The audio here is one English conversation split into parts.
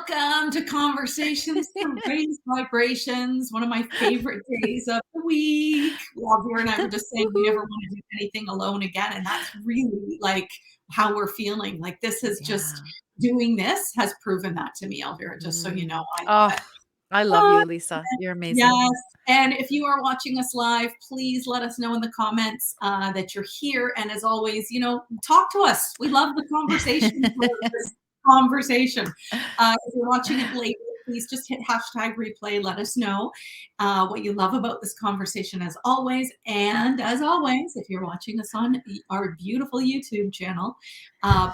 Welcome to Conversations to Raise Vibrations, one of my favorite days of the week. Well, Vera and I were just saying we never Woohoo. want to do anything alone again, and that's really like how we're feeling. Like this is just Yeah. doing this has proven that to me, Elvira, just so you know. I love Oh, it. I love Uh, you, Lisa. You're amazing. yes. And if you are watching us live, please let us know in the comments that you're here. And as always, talk to us. We love the conversation. Conversation. If you're watching it later, please just hit hashtag replay. Let us know what you love about this conversation as always. And as always, if you're watching us on our beautiful YouTube channel,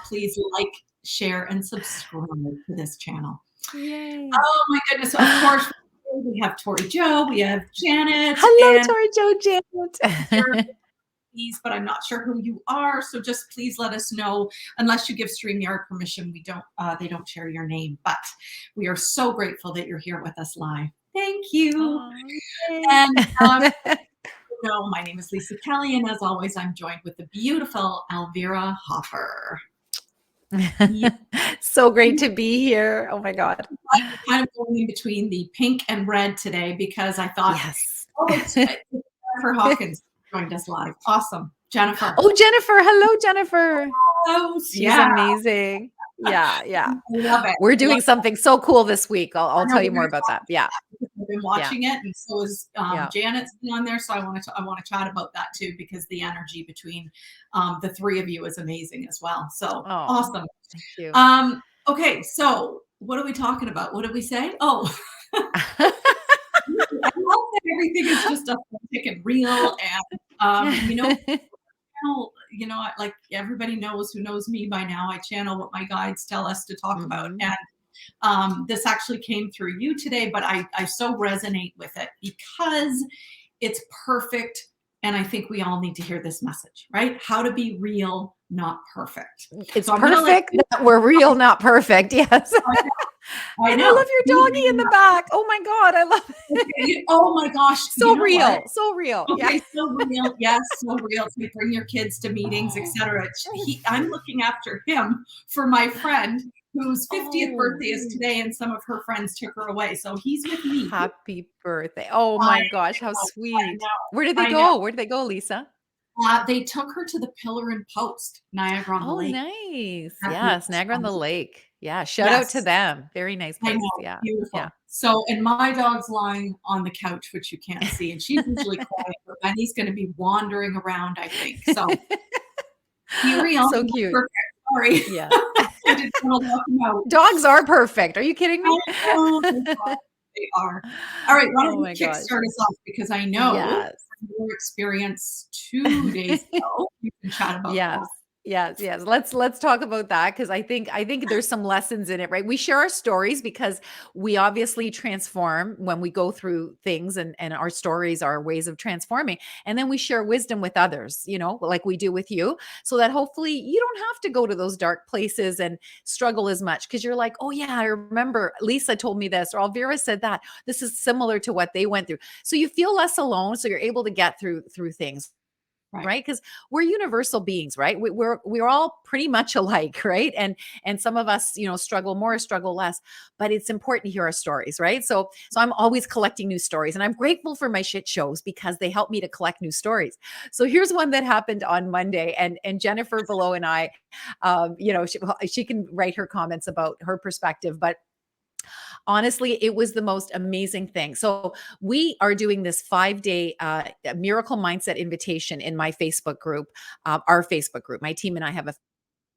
please like, share, and subscribe to this channel. Yay. Oh my goodness. Of course, we have Tori Joe, we have Janet, Hello, and Tori Joe Janet. but I'm not sure who you are. So just please let us know. Unless you give StreamYard permission, they don't share your name. But we are so grateful that you're here with us live. Thank you. And my name is Lisa Kelly, and as always, I'm joined with the beautiful Elvira Hopper. So great to be here. Oh my God. I'm kind of going in between the pink and red today because I thought, Yes. it's Jennifer Hawkins joined us live. Awesome. Jennifer. Oh, Jennifer. Hello, Jennifer. Oh, She's amazing. Yeah. I love it. We're doing something so cool this week. I'll tell you more about that. Yeah. I've been watching it, and so is Janet's been on there. So I want to chat about that too, because the energy between the three of you is amazing as well. So awesome. Thank you. Okay, so what are we talking about? What did we say? Oh, I love that everything is just authentic and real, and like everybody knows who knows me by now. I channel what my guides tell us to talk about, and this actually came through you today, but I so resonate with it because it's perfect. And I think we all need to hear this message, right? How to be real, not perfect. It's so perfect that we're real, not perfect. Yes. I know. I love your doggy in the back. Oh my God. I love it. Oh my gosh. So real. So real. Okay, so real. Yes, so real. So bring your kids to meetings, etc. I'm looking after him for my friend whose 50th birthday is today, and some of her friends took her away. So he's with me. Happy birthday. Oh my gosh, how sweet. Where did they go? Where did they go, Lisa? They took her to the Pillar and Post, Niagara on the Lake. Nice. Yes, Niagara on the Lake. Yeah, shout out to them. Very nice place. I know, yeah. Beautiful. Yeah. So, and my dog's lying on the couch, which you can't see, and she's usually quiet, but Benny's going to be wandering around, I think. So, be real. So cute. Perfect. Sorry. Yeah. I didn't want to lock them out. Dogs are perfect. Are you kidding me? They are. All right. Why don't you kickstart us off? Because I know from your experience 2 days ago, you can chat about that. Yes. Let's talk about that, because I think there's some lessons in it, right? We share our stories because we obviously transform when we go through things, and our stories are ways of transforming. And then we share wisdom with others, like we do with you, so that hopefully you don't have to go to those dark places and struggle as much, because you're like, oh yeah, I remember Lisa told me this, or Elvira said that. This is similar to what they went through. So you feel less alone. So you're able to get through things. Right. Because we're universal beings, right? We're all pretty much alike, right? And some of us, struggle more, struggle less, but it's important to hear our stories, right? So I'm always collecting new stories, and I'm grateful for my shit shows because they help me to collect new stories. So here's one that happened on Monday, and Jennifer below and I, she can write her comments about her perspective, but honestly, it was the most amazing thing. So we are doing this 5-day miracle mindset invitation in my Facebook group, our Facebook group. My team and I have a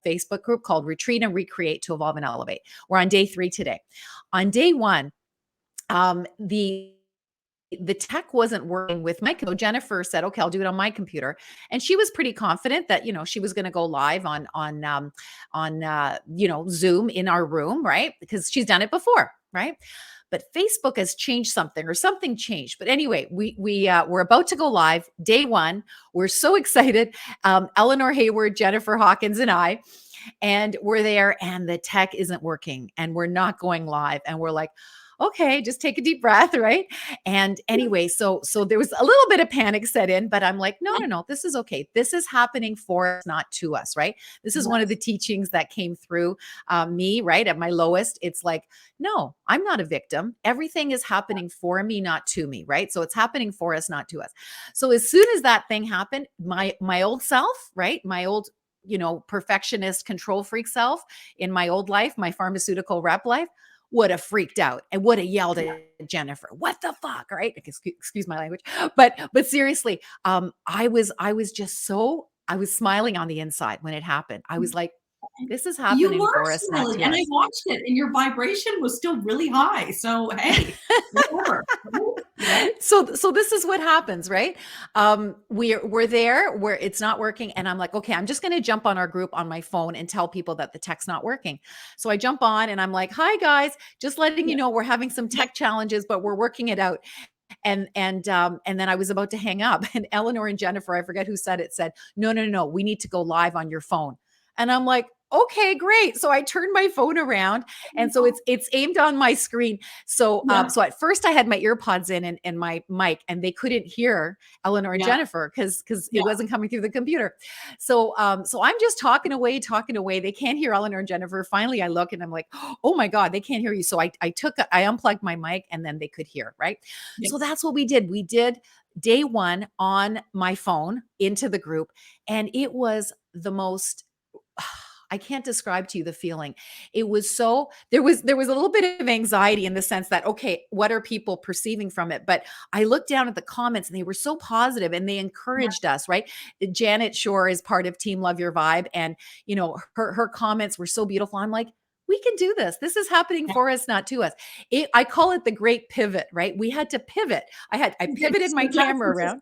Facebook group called Retreat and Recreate to Evolve and Elevate. We're on day 3 today. On day 1, the tech wasn't working with my computer. Jennifer said, okay, I'll do it on my computer. And she was pretty confident that, she was going to go live on Zoom in our room, right? Because she's done it before, right? But Facebook has changed something, or something changed. But anyway, we're about to go live day 1. We're so excited. Eleanor Hayward, Jennifer Hawkins, and I, and we're there, and the tech isn't working, and we're not going live. And we're like, okay, just take a deep breath, right? And anyway, so there was a little bit of panic set in, but I'm like, no, no, no, this is okay. This is happening for us, not to us, right? This is one of the Yes. teachings that came through me, right? At my lowest, it's like, no, I'm not a victim. Everything is happening for me, not to me, right? So it's happening for us, not to us. So as soon as that thing happened, my old self, right? My old, perfectionist control freak self in my old life, my pharmaceutical rep life, would have freaked out and would have yelled Yeah. at Jennifer, "What the fuck?" Right? Excuse my language, but seriously, I was just so I was smiling on the inside when it happened. I was like, "This is You happening were for us, not smiling, to and I us." watched it, and your vibration was still really high, so, hey, whatever, right? So this is what happens, right? We're there where it's not working, and I'm like, okay, I'm just going to jump on our group on my phone and tell people that the tech's not working. So I jump on and I'm like, hi guys, just letting you Yeah, know we're having some yeah, tech challenges, but we're working it out. And then I was about to hang up, and Eleanor and Jennifer, I forget who said it, said, "No, no, no, no, we need to go live on your phone." And I'm like, "Okay, great." So I turned my phone around, and so it's aimed on my screen. So yeah, so at first I had my ear pods in and my mic, and they couldn't hear Eleanor and yeah, Jennifer because it yeah, wasn't coming through the computer. So I'm just talking away, talking away. They can't hear Eleanor and Jennifer. Finally, I look and I'm like, "Oh my god, they can't hear you." So I unplugged my mic, and then they could hear, right? yeah, So that's what we did. We did day one on my phone into the group, and it was the most I can't describe to you the feeling. It was so there was a little bit of anxiety in the sense that, okay, what are people perceiving from it? But I looked down at the comments and they were so positive and they yeah, encouraged us, right? Janet Shore is part of Team Love Your Vibe, and her comments were so beautiful. I'm like, we can do this. This is happening yeah. for us, not to us. I call it the great pivot, right? We had to pivot. I Okay, pivoted so my camera around.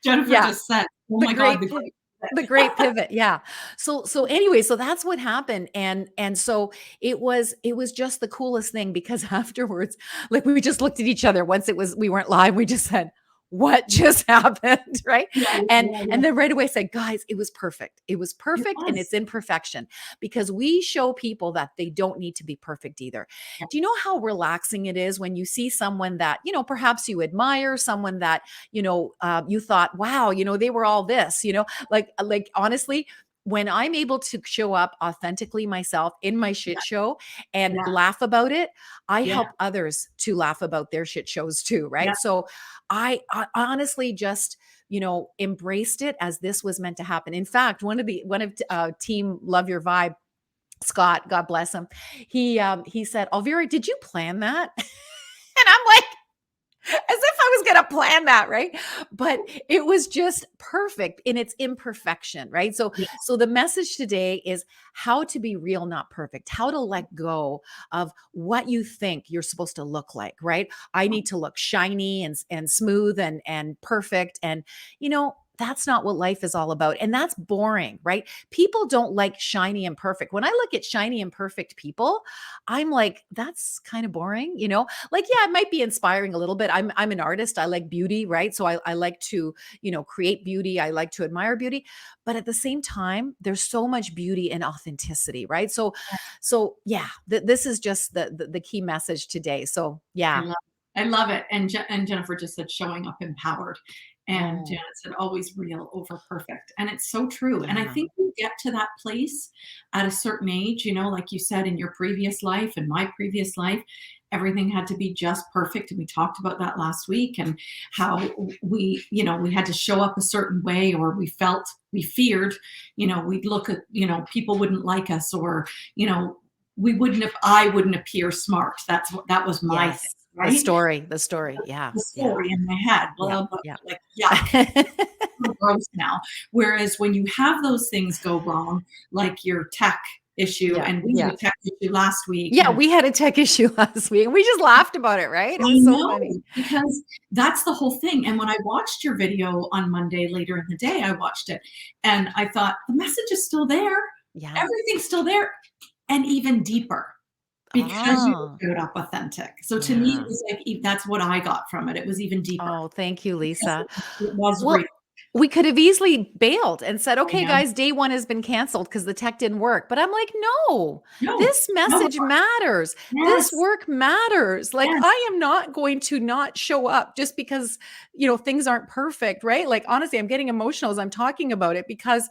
Jennifer Yeah, just said, "Oh the my god, great the pi great the fit." great pivot, yeah. So anyway, so that's what happened, and so it was just the coolest thing because afterwards, like, we just looked at each other once we weren't live, we just said, "What just happened?" Right? Yeah, yeah, And yeah, yeah. and then right away said, "Guys, it was perfect. It was It perfect and was. it's imperfection," because we show people that they don't need to be perfect either. Yeah, Do you know how relaxing it is when you see someone that, perhaps you admire, someone that, you thought, "Wow, they were all this," like honestly, when I'm able to show up authentically myself in my yeah, shit show and yeah, laugh about it, I yeah, help others to laugh about their shit shows too, yeah, right? So I honestly just, embraced it as this was meant to happen. In fact, one of Team Love Your Vibe, Scott, God bless him, he said, "Elvira, did you plan that?" And I'm like, as if I was going to plan that, right? But it was just perfect in its imperfection, right? So yes, so the message today is how to be real, not perfect. How to let go of what you think you're supposed to look like, right? I need to look shiny and smooth and perfect, and that's not what life is all about. And that's boring, right? People don't like shiny and perfect. When I look at shiny and perfect people, I'm like, that's kind of boring. Like, yeah, it might be inspiring a little bit. I'm an artist. I like beauty, right? So I like to, create beauty. I like to admire beauty. But at the same time, there's so much beauty in authenticity, right? So yeah, this is just the key message today. So I yeah. love I love it, and Jennifer just said, "Showing up empowered," and Oh, Janet said, "Always real over perfect," and it's so true, and I yeah. think we get to that place at a certain age, like you said, in your previous life and my previous life, everything had to be just perfect, and we talked about that last week, and how we had to show up a certain way, or we feared, we'd look at, people wouldn't like us, or, you know, I wouldn't appear smart. That was my thing, Yes. The right? story, the story. Yeah. The Yeah. story in my head, Yeah. blah, blah, Yeah. like, yuck, so gross now. Whereas when you have those things go wrong, like your tech issue, Yeah. and we had Yeah. a tech issue last week, Yeah, and we had a tech issue last week, and we just laughed about it, right? It I was so know, funny. because that's the whole thing, and when I watched your video on Monday later in the day, I watched it, and I thought, "The message is still there. Yeah. Everything's still there, and even deeper." Because you Ah, showed up authentic. So to me, it yeah. was like that's what I got from it. It was even deeper Oh, thank you, because Lisa. it was Well, real. We could have easily bailed and said, I "Okay, know. guys, day 1 has been canceled because the tech didn't work." But I'm like, "No, No, this no. message matters. This Yes, work matters. Like, yes. I am not going to not show up just because, things aren't perfect," right? Like, honestly, I'm getting emotional as I'm talking about it because,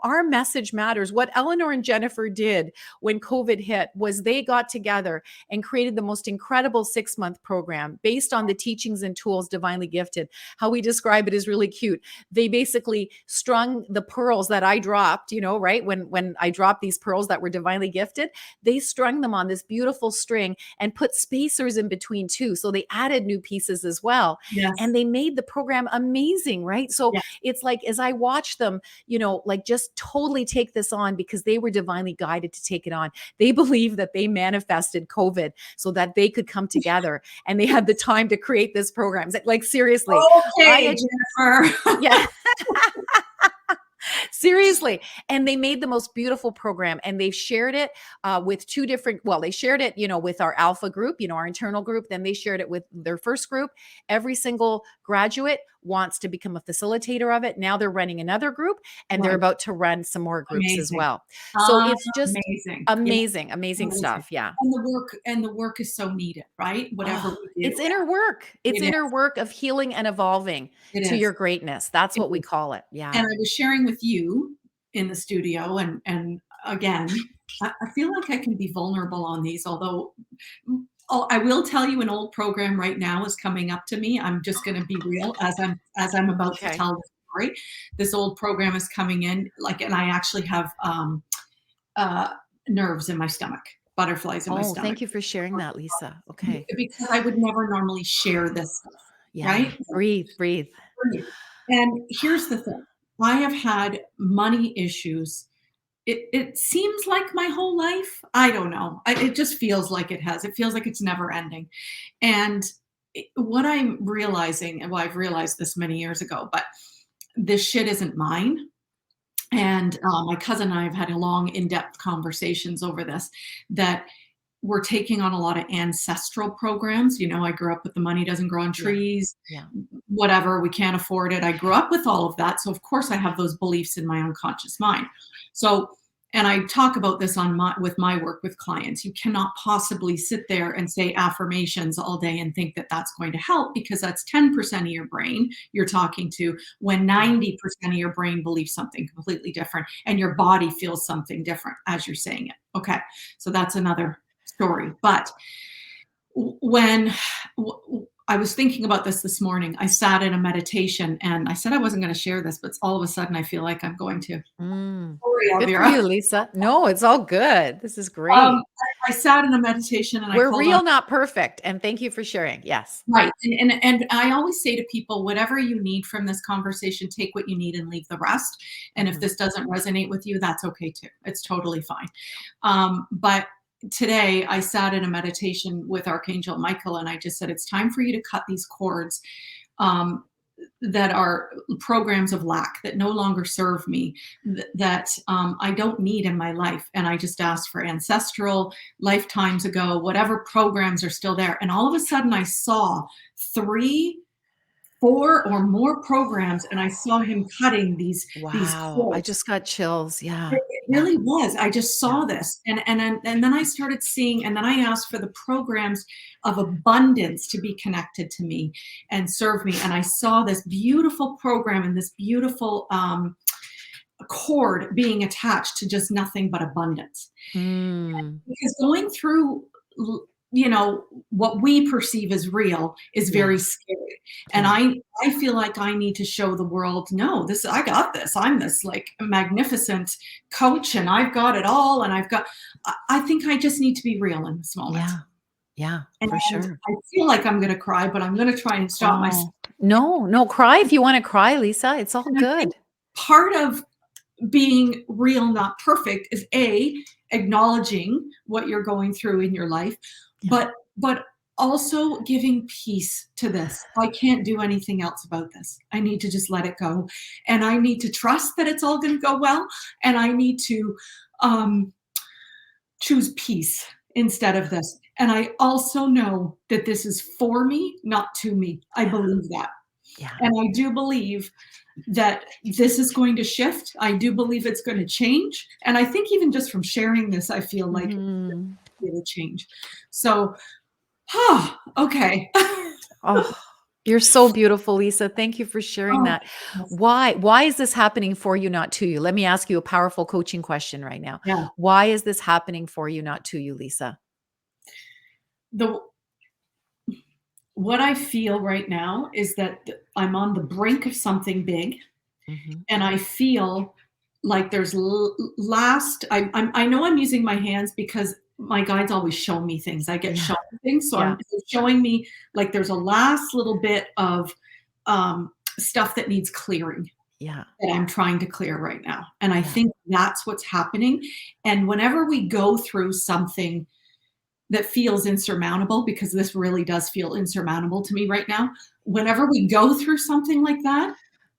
our message matters. What Eleanor and Jennifer did when COVID hit was they got together and created the most incredible 6-month program based on the teachings and tools divinely gifted. How we describe it is really cute. They basically strung the pearls that I dropped, right? When I dropped these pearls that were divinely gifted, they strung them on this beautiful string and put spacers in between too. So they added new pieces as well. Yes. And they made the program amazing, right? So Yeah. it's like as I watch them, like just totally take this on because they were divinely guided to take it on. They believe that they manifested COVID so that they could come together and they had the time to create this program. Like seriously, I Okay, had Jennifer. yeah. Seriously. And they made the most beautiful program and they've shared it with two different, well, they shared it, with our alpha group, our internal group. Then they shared it with their first group. Every single graduate wants to become a facilitator of it. Now they're running another group and they're Right. about to run some more groups as Amazing. well. So it's just Amazing. Yeah, amazing, amazing amazing. stuff. Yeah. And the work is so needed, right? Whatever Oh, we it's do, inner work. It's it inner is. work of healing and evolving It to is. your greatness. That's It what we is. call it. And Yeah. I was sharing with you in the studio, and again, I feel like I can be vulnerable on these, although I will tell you an old program right now is coming up to me. I'm just gonna be real as I'm about to Okay. tell the story. This old program is coming in, like, and I actually have, uh, nerves in my stomach, butterflies in my Oh, stomach. thank you for sharing that, Lisa. Okay. Because I would never normally share this stuff, Yeah. right? Breathe, breathe. And here's the thing, I have had money issues. It seems like my whole life. I don't know. It just feels like it has. It feels like it's never ending. And what I'm realizing, and well, I've realized this many years ago, but this shit isn't mine. And my cousin and I have had a long, in-depth conversations over this. That we're taking on a lot of ancestral programs. I grew up with the money doesn't grow on Yeah. trees, Yeah. whatever, we can't afford it. I grew up with all of that. So of course I have those beliefs in my unconscious mind. So, and I talk about this with my work with clients. You cannot possibly sit there and say affirmations all day and think that that's going to help, because that's 10% of your brain you're talking to, when Yeah. 90% of your brain believes something completely different and your body feels something different as you're saying it. Okay. So that's another story. But when I was thinking about this morning, I sat in a meditation and I said I wasn't going to share this, but all of a sudden I feel like I'm going to. Mm. Sorry, Good for Elvira. you, Lisa. No, it's all good. This is Um, great. I sat in a meditation and I We're called on. real, not perfect. And thank you for sharing. Yes. Right. And I always say to people, whatever you need from this conversation, take what you need and leave the rest. And if Mhm. this doesn't resonate with you, that's okay too. It's totally fine. But today I sat in a meditation with Archangel Michael and I just said, it's time for you to cut these cords. Um, that are programs of lack that no longer serve me, that I don't need in my life. And I just asked for ancestral lifetimes ago, whatever programs are still there. And all of a sudden, I saw three, four, or more programs, and I saw him cutting these Wow. I cords. just got chills. Yeah. It Yeah. really was. I just Yeah. saw this, and then I started seeing, and then I asked for the programs of abundance to be connected to me and serve me. And I saw this beautiful program and this beautiful cord being attached to just nothing but abundance. Mm. Because going through, what we perceive as real is Yeah. very scary. And Yeah. I feel like I need to show the world, no, this, I got this. I'm this like magnificent coach and I've got it all. And I think I just need to be real in this moment. Yeah. Yeah. And For sure. I feel like I'm going to cry, but I'm going to try and stop myself. Oh, no, no, cry if you want to cry, Lisa. It's all And I think good. part of being real, not perfect, is acknowledging what you're going through in your life, Yeah. but also giving peace to this. I can't do anything else about this. I need to just let it go, and I need to trust that it's all going to go well, and I need to um, choose peace instead of this. And I also know that this is for me, not to me. I believe that. Yeah. And I do believe that this is going to shift. I do believe it's going to change. And I think even just from sharing this, I feel like Mhm. it'll change. So, okay. Oh, you're so beautiful, Lisa. Thank you for sharing Oh, that. yes. Why is this happening for you, not to you? Let me ask you a powerful coaching question right now. Yeah. Why is this happening for you, not to you, Lisa? The what I feel right now is that I'm on the brink of something big, Mhm. and I feel like there's last. I know I'm using my hands because my guides always show me things. I get Yeah. shown things, so Yeah. I'm showing me like there's a last little bit of stuff that needs clearing Yeah. that I'm trying to clear right now, and I Yeah. think that's what's happening. And whenever we go through something that feels insurmountable, because this really does feel insurmountable to me right now. Whenever we go through something like that,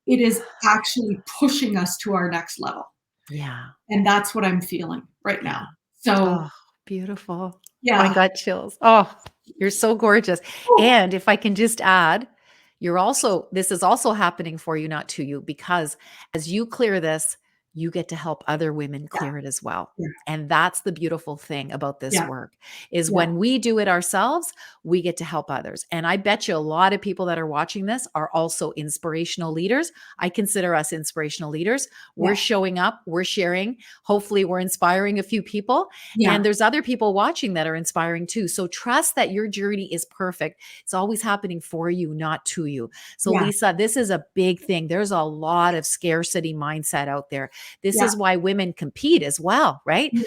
it is actually pushing us to our next level. Yeah. And that's what I'm feeling right Yeah. now. So, Oh, beautiful. I yeah. got chills. Oh, you're so gorgeous. Whew. And if I can just add, this is also happening for you, not to you, because as you clear this, you get to help other women Yeah, clear it as well. yeah, And that's the beautiful thing about this yeah, work is yeah, when we do it ourselves, we get to help others. And I bet you a lot of people that are watching this are also inspirational leaders. I consider us inspirational leaders. We're yeah, showing up, we're sharing. Hopefully, we're inspiring a few people. yeah, And there's other people watching that are inspiring too. So trust that your journey is perfect. It's always happening for you, not to you. So, yeah, Lisa, this is a big thing. There's a lot of scarcity mindset out there. This yeah, is why women compete as well, right? yeah,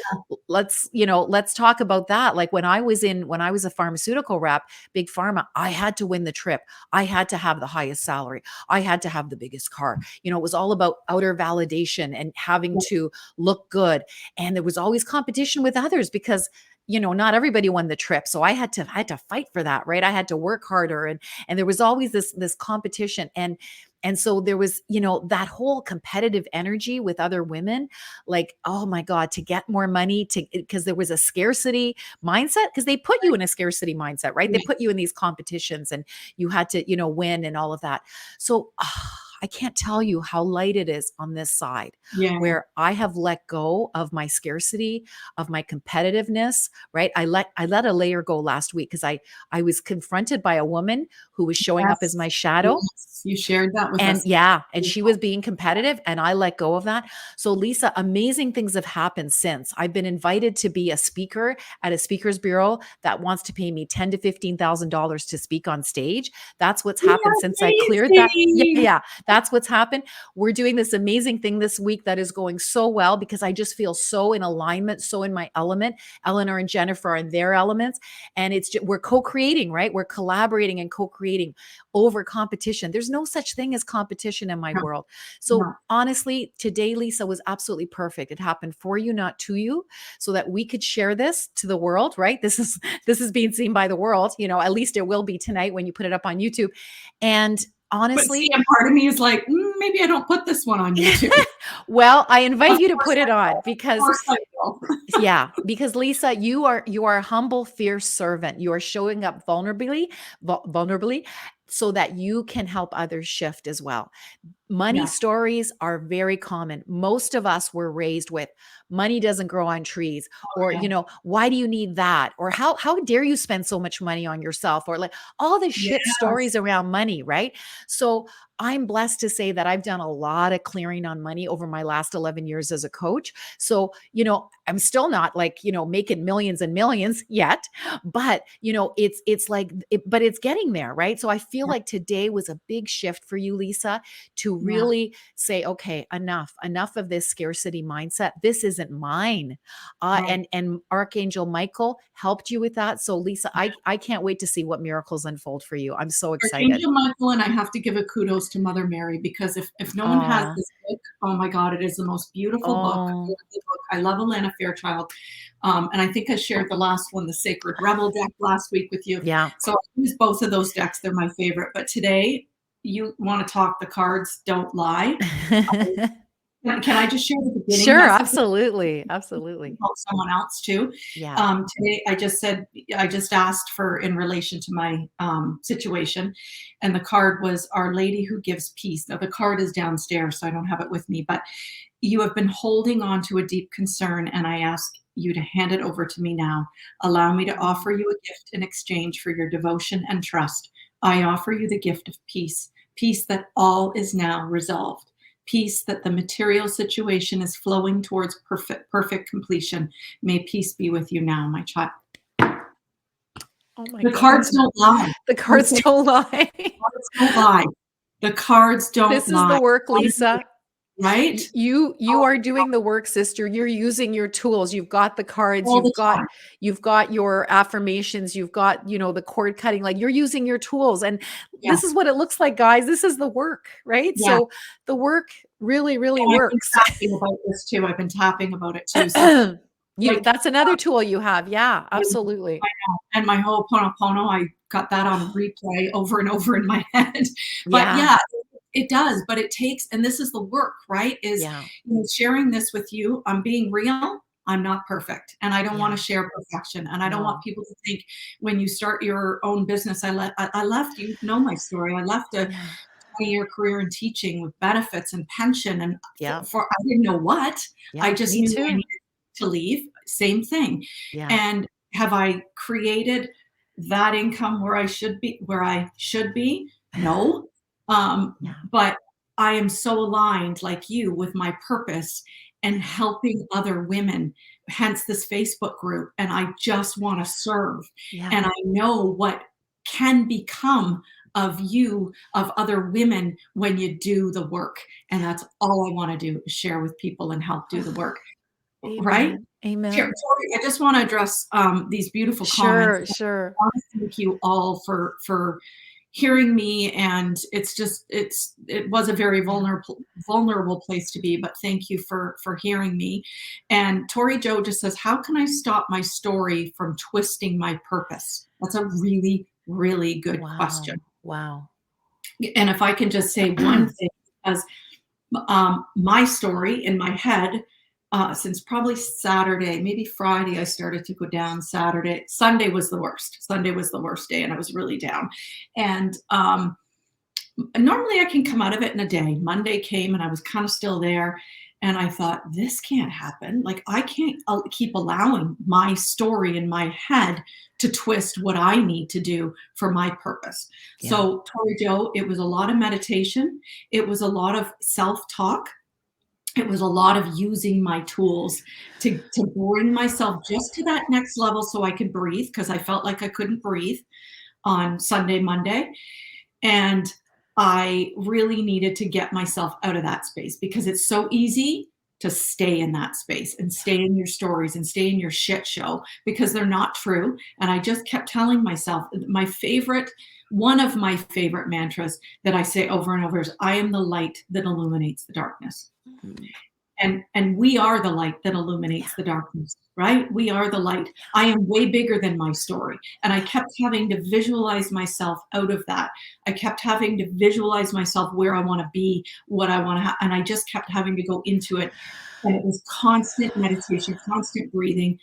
Let's talk about that. Like when I was a pharmaceutical rep, big pharma, I had to win the trip. I had to have the highest salary. I had to have the biggest car. It was all about outer validation and having yeah, to look good. And there was always competition with others because not everybody won the trip. So I had to fight for that, right? I had to work harder and there was always this competition and so there was, that whole competitive energy with other women, like, oh my God, to get more money, because there was a scarcity mindset, because they put you in a scarcity mindset, right? They yeah, put you in these competitions and you had to, win and all of that. So I can't tell you how light it is on this side yeah, where I have let go of my scarcity, of my competitiveness, right? I let a layer go last week because I was confronted by a woman who was showing up as yes, my shadow. yes. You shared that with And us. yeah, and she was being competitive and I let go of that. So Lisa, amazing things have happened since. I've been invited to be a speaker at a speakers bureau that wants to pay me 10 to $15,000 to speak on stage. That's what's happened since I cleared that. Yeah, Amazing. yeah, that's what's happened. We're doing this amazing thing this week that is going so well because I just feel so in alignment, so in my element. Eleanor and Jennifer are in their elements and we're co-creating, right? We're collaborating and co-creating over competition. There's no such thing as competition in my No, world. So no, honestly, today, Lisa, was absolutely perfect. It happened for you, not to you, so that we could share this to the world, right? This is being seen by the world. At least it will be tonight when you put it up on YouTube. And but see, honestly, a part of me is like, maybe I don't put this one on YouTube. well, I invite Of you to course put I it on will. Of because course I will. yeah, because Lisa, you are a humble, fierce servant. You are showing up vulnerably so that you can help others shift as well. Money Yeah. stories are very common. Most of us were raised with money doesn't grow on trees, Oh, or yeah. why do you need that, or how dare you spend so much money on yourself, or like all the shit stories Yes. around money, right? So I'm blessed to say that I've done a lot of clearing on money over my last 11 years as a coach. So I'm still not like making millions and millions yet, but it's like but it's getting there, right? So I feel Yeah. like today was a big shift for you, Lisa, to Yeah. really say, okay, enough of this scarcity mindset. This isn't mine. Right. And Archangel Michael helped you with that. So Lisa, I can't wait to see what miracles unfold for you. I'm so excited. Archangel Michael, and I have to give a kudos to Mother Mary because if no one has Oh, this book, oh my God, it is the most beautiful book. I oh, love the book. I love Alana Fairchild. And I think I shared the last one, the Sacred Rebel deck last week with you. yeah. So I use both of those decks. They're my favorite. But today, you want to talk the cards don't lie. Can I just share the beginning Sure, message? absolutely, absolutely. Help someone else too. Yeah. Today I just asked for in relation to my situation, and the card was Our Lady who gives peace. Now the card is downstairs, so I don't have it with me, but you have been holding on to a deep concern, and I ask you to hand it over to me now. Allow me to offer you a gift in exchange for your devotion and trust. I offer you the gift of peace, peace that all is now resolved, peace that the material situation is flowing towards perfect completion. May peace be with you now, my child. Oh my The god. cards don't lie. The cards Okay? don't lie. Cards don't lie. The cards don't This is lie. the work, Lisa. Right? You are doing the work, sister. You're using your tools. You've got the cards, All the time. you've got your affirmations, you've got, the cord cutting, like you're using your tools. And this is Yes. what it looks like, guys. This is the work, right? Yeah. So the work really, really And I've been works. tapping about this too. I've been tapping about it too. So like That's another tool you have. Yeah, I absolutely. know. And my Ho'oponopono, I got that on replay over and over in my head. But Yeah, yeah, it does, but it takes, and this is the work, right? Is, yeah, sharing this with you. I'm being real. I'm not perfect, and I don't yeah. wanna share perfection, and I don't want No. people to think when you start your own business, I left, you know my story. I left a Yeah, 20-year career in teaching with benefits and pension, and yeah, for I didn't know what. I yeah. just Me knew I too. needed to leave. Same thing. Yeah, And have I created that income where I should be? No. yeah, But I am so aligned like you with my purpose and yeah, helping other women, hence this Facebook group. And I just want to serve. yeah. And I know what can become of you, of other women when you do the work. And that's all I want to do is share with people and help do the work. Right? Amen. Here, Amen. Tori, I just wanna address, these beautiful comments. Sure, I sure. wanna thank you all for hearing me, and it was a very Yeah. vulnerable place to be, but thank you for hearing me. And Tori Joe just says, "How can I stop my story from twisting my purpose?" That's a really, really good Wow. question. Wow. And if I can just say one thing, because my story in my head, since probably Saturday, maybe Friday, I started to go down. Saturday, Sunday was the worst. Sunday was the worst day, and I was really down. And normally I can come out of it in a day. Monday came, and I was kind of still there. And I thought, this can't happen. Like, I can't keep allowing my story in my head to twist what I need to do for my purpose. Yeah. So, Tori Joe, it was a lot of meditation. It was a lot of self talk. It was a lot of using my tools to bring myself just to that next level so I could breathe, because I felt like I couldn't breathe on Sunday, Monday. And I really needed to get myself out of that space, because it's so easy to stay in that space and stay in your stories and stay in your shit show because they're not true. And I just kept telling myself, one of my favorite mantras that I say over and over is, I am the light that illuminates the darkness. Mhm. And we are the light that Yeah. illuminates the darkness, right? We are the light. Yeah. I am way bigger than my story. And I kept having to visualize myself out of that. I kept having to visualize myself where I want to be, what I want to have. And I just kept having to go into it. And it was constant meditation, constant breathing.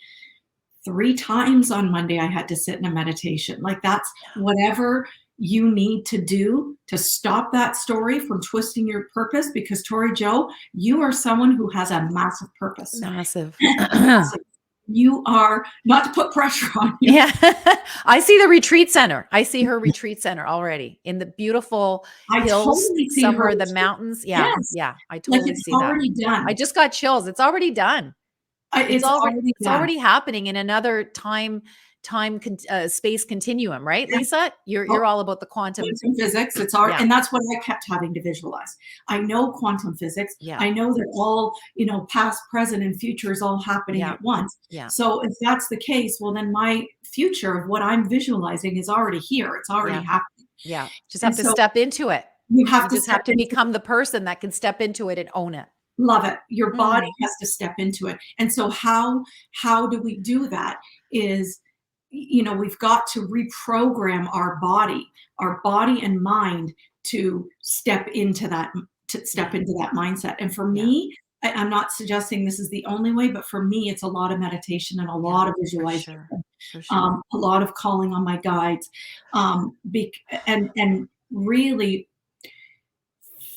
3 times on Monday, I had to sit in a meditation. Like, that's whatever you need to do to stop that story from twisting your purpose, because Tori Joe, you are someone who has a massive purpose. Massive. Massive. You are, not to put pressure on you. Yeah. I see the retreat center. I see her retreat center already in the beautiful I hills totally see her. somewhere in the mountains. Yeah. Yes. Yeah. I Like, totally it's see that. already I done. just got chills. It's already done. It's already It's done. already happening in another space continuum, right, Yeah. Lisa? You're all about the quantum. Quantum physics, it's our, Yeah. and that's what I kept having to visualize. I know quantum physics. Yeah. I know that all, past, present, and future is all happening Yeah. at once. Yeah. So if that's the case, well, then my future of what I'm visualizing is already here. It's already Yeah. happening. Yeah. Just have And to so step into it. you have You to just step have to into. become the person that can step into it and own it. Love it. Your body Mm. has to step into it. And so how do we do that is, we've got to reprogram our body and mind to step into that mindset. And for Yeah. me, I'm not suggesting this is the only way, but for me, it's a lot of meditation and a Yeah, lot of for visualization, sure. For sure. a lot of calling on my guides, and really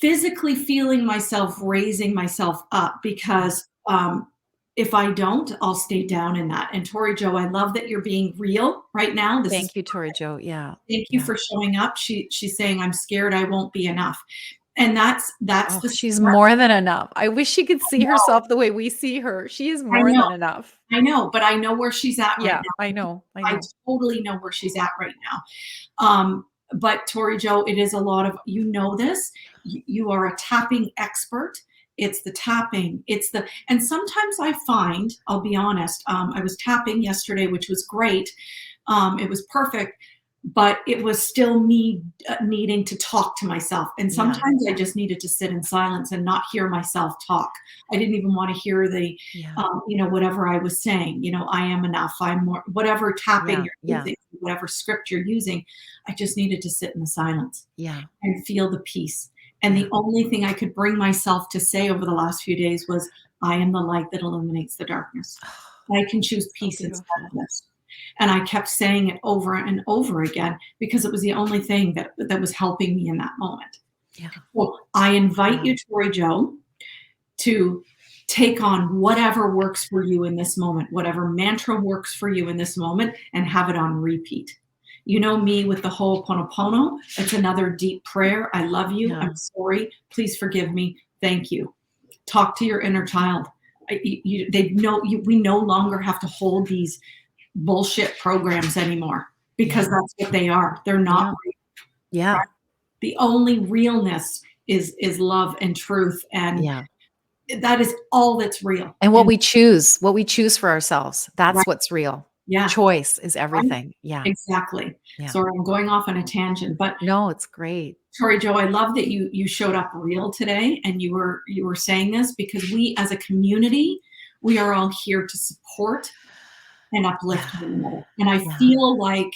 physically feeling myself raising myself up Yeah. because if I don't, I'll stay down in that. And Tori Joe, I love that you're being real right now. This is Thank you, Tori Joe. Yeah. thank you Yeah. for showing up. She's saying I'm scared I won't be enough, and that's Oh, the she's start. more than enough. I wish she could see No, herself the way we see her. She is I more know, than enough. I know, but I know where she's at right Yeah, I now. know. I I know. totally know where she's at right now. But Tori Joe, it is a lot of, you know this, you are a tapping expert. It's the tapping. And sometimes I find, I'll be honest, I was tapping yesterday, which was great. It was perfect, but it was still me needing to talk to myself. And Yeah. sometimes I just needed to sit in silence and not hear myself talk. I didn't even want to hear Yeah. whatever I was saying, I am enough, I'm more, whatever tapping Yeah. you're Yeah. using, whatever script you're using. I just needed to sit in the silence Yeah. and feel the peace. And Yeah. the only thing I could bring myself to say over the last few days was, I am the light that illuminates the darkness. I can choose So peace instead of beautiful. this. And I kept saying it over and over again because it was the only thing that was helping me in that moment. Yeah. Well, I invite Wow. you, Tori Joe, to take on whatever works for you in this moment, whatever mantra works for you in this moment, and have it on repeat. You know me with the Ho'oponopono. It's another deep prayer. I love you. Yeah. I'm sorry. Please forgive me. Thank you. Talk to your inner child. We no longer have to hold these bullshit programs anymore because Yeah. that's what they are. They're not Yeah. real, Yeah. right? The only realness is love and truth, and Yeah. that is all that's real. And And what we choose for ourselves, that's right, what's real. yeah, Choice is right, everything. Yeah. exactly. Yeah. Sorry, I'm going off on a tangent, but No, it's great. Tori Joe, I love that you showed up real today, and you were saying this because we as a community, we are all here to support and uplift Yeah. one another. And I Yeah. feel like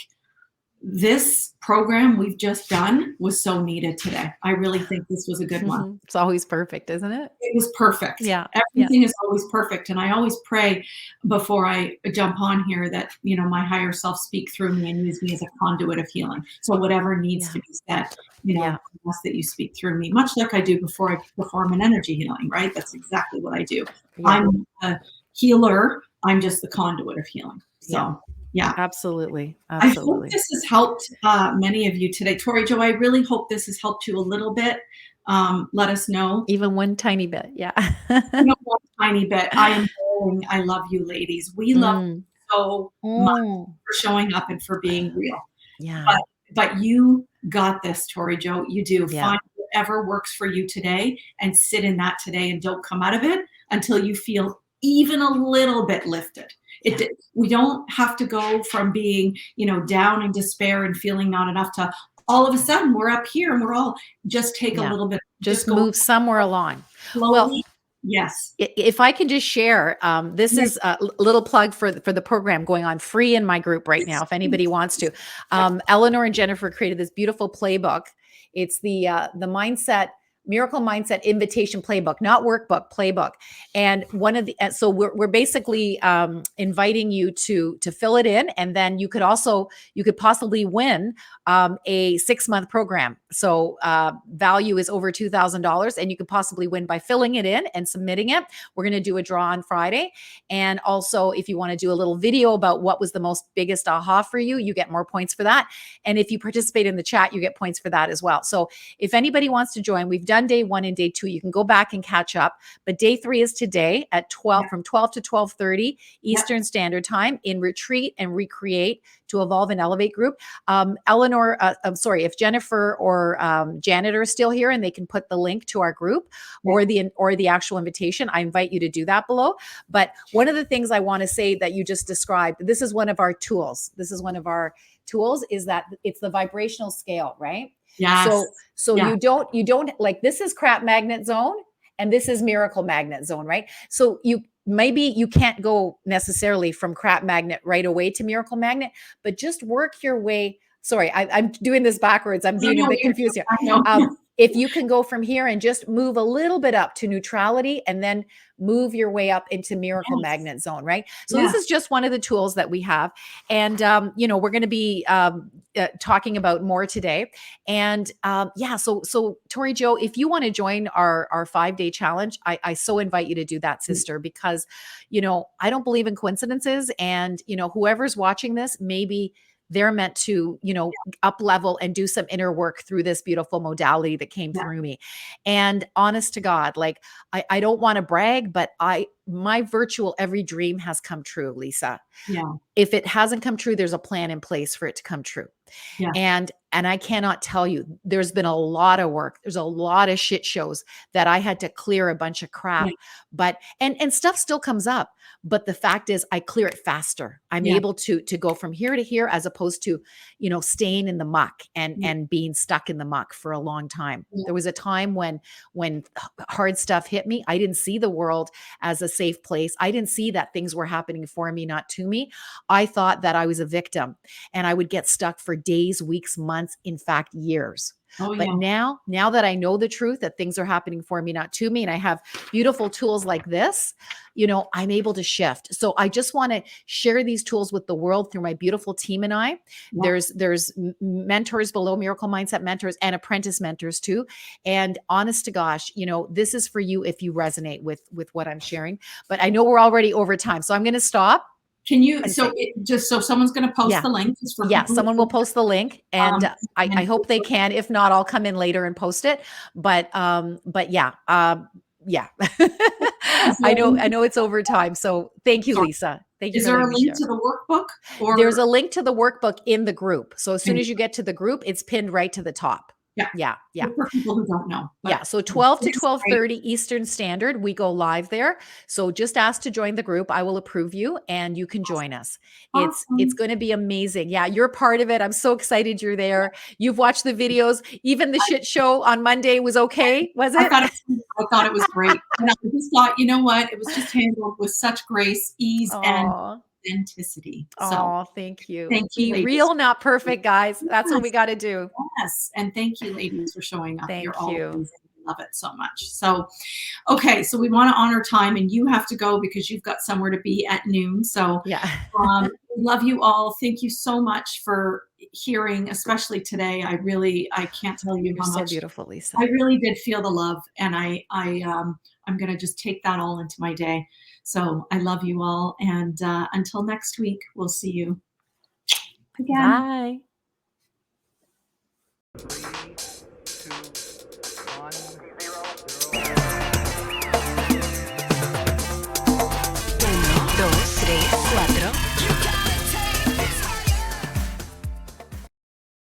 this program we've just done was so needed today. I really think this was a good one. It's always perfect, isn't it? It was perfect. Yeah. Yeah. Everything is always perfect. And I always pray before I jump on here that, my higher self speak through me and use me as a conduit of healing. So whatever needs Yeah. to be said, Yeah. I ask that you speak through me, much like I do before I perform an energy healing, right? That's exactly what I do. Yeah. I'm a healer. I'm just the conduit of healing. Yeah. So yeah. Absolutely. I hope Absolutely. this has helped many of you today. Tori Joe, I really hope this has helped you a little bit. Let us know. Even one tiny bit. Yeah. One tiny bit. I am going. I love you, ladies. We love Mm. you so much Mm. for showing up and for being real. Yeah. But you got this, Tori Joe. You do. Yeah. Find whatever works for you today and sit in that today, and don't come out of it until you feel even a little bit lifted. Yeah. We don't have to go from being, down in despair and feeling not enough to all of a sudden we're up here and we're all just take a Yeah. little bit, Just just go move somewhere along. Well, slowly. Yes. if I can just share, this Yes. is a little plug for the program going on free in my group right now, if anybody wants to. Eleanor and Jennifer created this beautiful playbook. It's the miracle mindset invitation playbook, not workbook, playbook. And one of the so we're basically inviting you to fill it in, and then you could possibly win a 6-month program. So value is over $2,000, and you could possibly win by filling it in and submitting it. We're going to do a draw on Friday. And also, if you want to do a little video about what was the biggest aha for you, you get more points for that. And if you participate in the chat, you get points for that as well. So if anybody wants to join, we've done day 1 and day 2. You can go back and catch up. But day 3 is today at 12, from 12 to 12:30 Eastern Standard Time in Retreat and Recreate to Evolve and Elevate group. Eleanor, I'm sorry, if Jennifer or Janet are still here and they can put the link to our group or the actual invitation, I invite you to do that below. But one of the things I want to say that you just described, this is one of our tools. Is that it's the vibrational scale, right? Yes. So Yeah. you don't like, this is crap magnet zone and this is miracle magnet zone, right? So maybe you can't go necessarily from crap magnet right away to miracle magnet, but just work your way. Sorry, I'm doing this backwards. I'm being a bit confused here. I know. if you can go from here and just move a little bit up to neutrality and then move your way up into miracle Yes. magnet zone, right? So this is Yes. just one of the tools that we have. And, we're going to be talking about more today. And yeah, so Tori Joe, if you want to join our 5-day challenge, I so invite you to do that, sister, because, I don't believe in coincidences. And, whoever's watching this, maybe they're meant to, up level and do some inner work through this beautiful modality that came Yeah. through me. And honest to God, like I don't want to brag, but my virtual every dream has come true, Lisa. Yeah. If it hasn't come true, there's a plan in place for it to come true. Yeah. And I cannot tell you, there's been a lot of work. There's a lot of shit shows that I had to clear a bunch of Yeah. crap. But and stuff still comes up. But the fact is I clear it faster. I'm Yeah. able to go from here to here as opposed to, staying in the muck and Yeah. and being stuck in the muck for a long time. Yeah. There was a time when hard stuff hit me, I didn't see the world as a safe place. I didn't see that things were happening for me, not to me. I thought that I was a victim and I would get stuck for days, weeks, months, in fact, years. Oh, But yeah. now that I know the truth, that things are happening for me, not to me, and I have beautiful tools like this, I'm able to shift. So I just want to share these tools with the world through my beautiful team and I. Yeah. There's mentors below Miracle Mindset mentors and apprentice mentors too. And honest to gosh, this is for you if you resonate with what I'm sharing. But I know we're already over time, so I'm going to stop Can you, and so say, it just, so someone's going to post yeah, the link just for yeah, people someone will who, post the link, and um, I and hope they can. If not, I'll come in later and post it. But yeah, yeah. is there I a know link, I know it's over time. So thank you, sorry, Lisa. Thank you is for there letting a me link share. to the workbook There's or? a link to the workbook in the group. So as soon And as you get to the group, it's pinned right to the top. yeah, Yeah, yeah. just for people who don't know, Yeah, but so 12 it to is great. 12:30 Eastern Standard, we go live there. So just ask to join the group. I will approve you and you can join us. It's Awesome. going to be amazing. Yeah, you're part of it. I'm so excited you're there. You've watched the videos. Even the shit show on Monday was okay, was I it? thought I thought it was great. And I just thought, you know what? It was just handled with such grace, ease, and Oh, authenticity. So oh, thank you. thank you, Be ladies. real, not perfect, guys. That's what we Yes, got to do. yes. And thank you, ladies, for showing up. You're Thank all you. amazing. I love it so much. So, okay. So we want to honor time and you have to go because you've got somewhere to be at noon. So, Yeah. we love you all. Thank you so much for hearing, especially today. I can't tell you You're how so much beautiful, I Lisa. really did feel the love, and I'm gonna just take that all into my day. So I love you all, and until next week, we'll see you again. Bye.